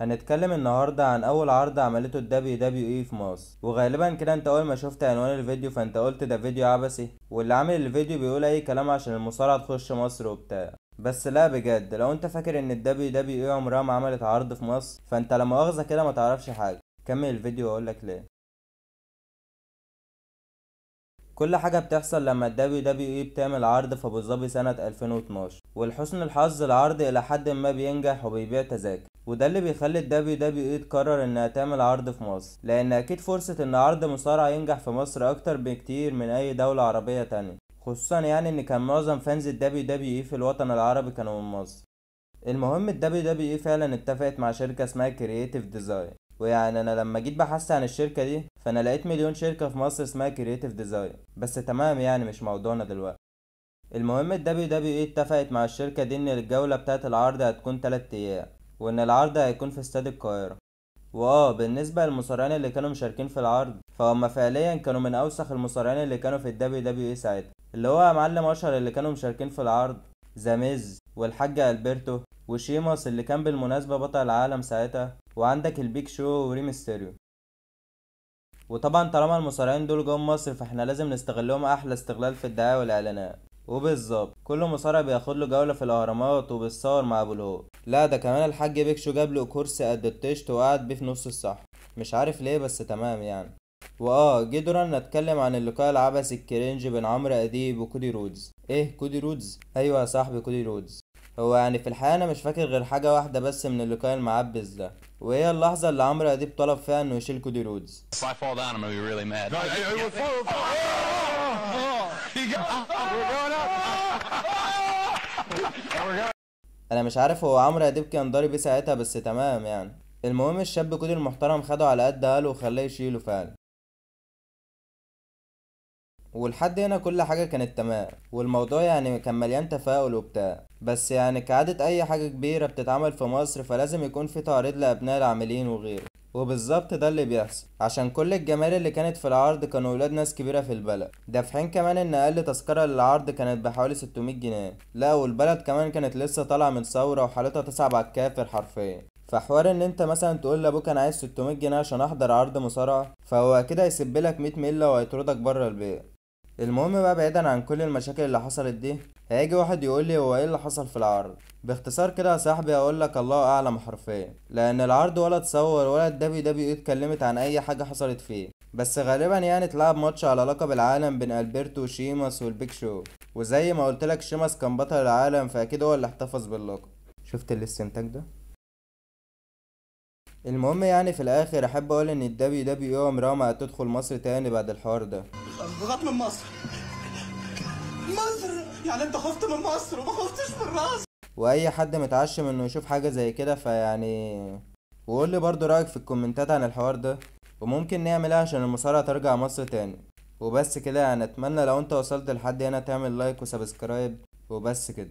هنتكلم النهاردة عن أول عرض عملته ال WWE في مصر، وغالبا كده انت أول ما شفت عنوان الفيديو فانت قلت ده فيديو عبثي، واللي عامل الفيديو بيقول أي كلام عشان المصارعة تخش مصر وبتاع. بس لا بجد، لو انت فاكر ان ال WWE عمرها ما عملت عرض في مصر فانت لا مؤاخذة كده ما تعرفش حاجة. كمل الفيديو واقولك ليه. كل حاجة بتحصل لما ال WWE بتعمل عرض في أبو ظبي سنة 2012، ولحسن الحظ العرض إلى حد ما بينجح وبيبيع تذاكر، وده اللي بيخلي ال WWE تقرر إنها تعمل عرض في مصر، لأن أكيد فرصة إن عرض مصارعة ينجح في مصر أكتر بكتير من أي دولة عربية تانية، خصوصا يعني إن كان معظم فانز ال WWE في الوطن العربي كانوا من مصر. المهم ال WWE فعلا اتفقت مع شركة اسمها كرييتيف ديزاين، ويعني انا لما جيت بحثت عن الشركة دي فانا لقيت مليون شركة في مصر اسمها كرييتيف ديزاين، بس تمام يعني مش موضوعنا دلوقتي. المهم ال WWE اتفقت مع الشركة دي ان الجولة بتاعت العرض هتكون 3 ايام، وان العرض هيكون في استاد القاهرة. بالنسبة للمصارعين اللي كانوا مشاركين في العرض فهم فعليا كانوا من اوسخ المصارعين اللي كانوا في ال WWE ساعتها، اللي هو يا معلم اشهر اللي كانوا مشاركين في العرض زاميز والحاج البرتو وشيماس اللي كان بالمناسبة بطل العالم ساعتها، وعندك البيك شو وريمستيريو. وطبعا طالما المصارعين دول جم مصر فاحنا لازم نستغلهم احلى استغلال في الدعاية والاعلانات. وبالظبط كل مصارع بياخد له جولة في الاهرامات وبيتصور مع ابو الهول. لا ده كمان الحاج بيك شو جاب له كرسي قد الطشت وقعد بيه في نص الصح، مش عارف ليه بس تمام يعني. جه دورنا نتكلم عن اللقاء العبثي الكرنج بين عمرو اديب وكودي رودز. ايه كودي رودز؟ ايوه يا صاحبي كودي رودز. هو يعني في الحقيقة انا مش فاكر غير حاجة واحدة بس من اللقاء المعبث ده، وهي اللحظة اللي عمرو اديب طلب فيها انه يشيل كودي رودز. If I fall down, I'm gonna be really mad. انا مش عارف هو عمرو اديب كان ضارب ايه ساعتها بس تمام يعني. المهم الشاب كودي المحترم خده على قد قاله وخلاه يشيله فعلا. ولحد هنا كل حاجة كانت تمام، والموضوع يعني كان مليان تفاؤل وبتاع، بس يعني كعادة اي حاجة كبيرة بتتعمل في مصر فلازم يكون في تعريض لابناء العاملين وغيره. وبالظبط ده اللي بيحصل، عشان كل الجماهير اللي كانت في العرض كانوا ولاد ناس كبيرة في البلد، ده في حين كمان ان اقل تذكرة للعرض كانت بحوالي 600 جنيه. لا والبلد كمان كانت لسه طالعة من ثورة وحالتها تصعب على الكافر حرفيا. فحوار ان انت مثلا تقول لابوك انا عايز 600 جنيه عشان احضر عرض مصارعة فهو كده هيسيبلك 100 ملة وهيطردك بره البيت. المهم بقى بعيدا عن كل المشاكل اللي حصلت دي، هيجي واحد يقول لي هو ايه اللي حصل في العرض. باختصار كده يا صاحبي هقول لك الله اعلم حرفيا، لان العرض ولا اتصور ولا الدبليو دبليو اي اتكلمت عن اي حاجه حصلت فيه، بس غالبا يعني اتلعب ماتش على لقب العالم بين البرتو وشيماس والبيك شو، وزي ما قلت لك شيماس كان بطل العالم فاكيد هو اللي احتفظ باللقب. شفت الاستنتاج ده؟ المهم يعني في الاخر احب اقول ان الدبليو دبليو اي عمرها ما هتدخل مصر تاني بعد الحوار ده. ضغط من مصر. مصر يعني انت خفت من مصر وما خفتش من راس. واي حد متعشم انه يشوف حاجة زي كده فيعني، وقول لي برضو رأيك في الكومنتات عن الحوار ده، وممكن نعمل ايه عشان المصارعة ترجع مصر تاني. وبس كده يعني اتمنى لو انت وصلت لحد هنا تعمل لايك وسبسكرايب، وبس كده.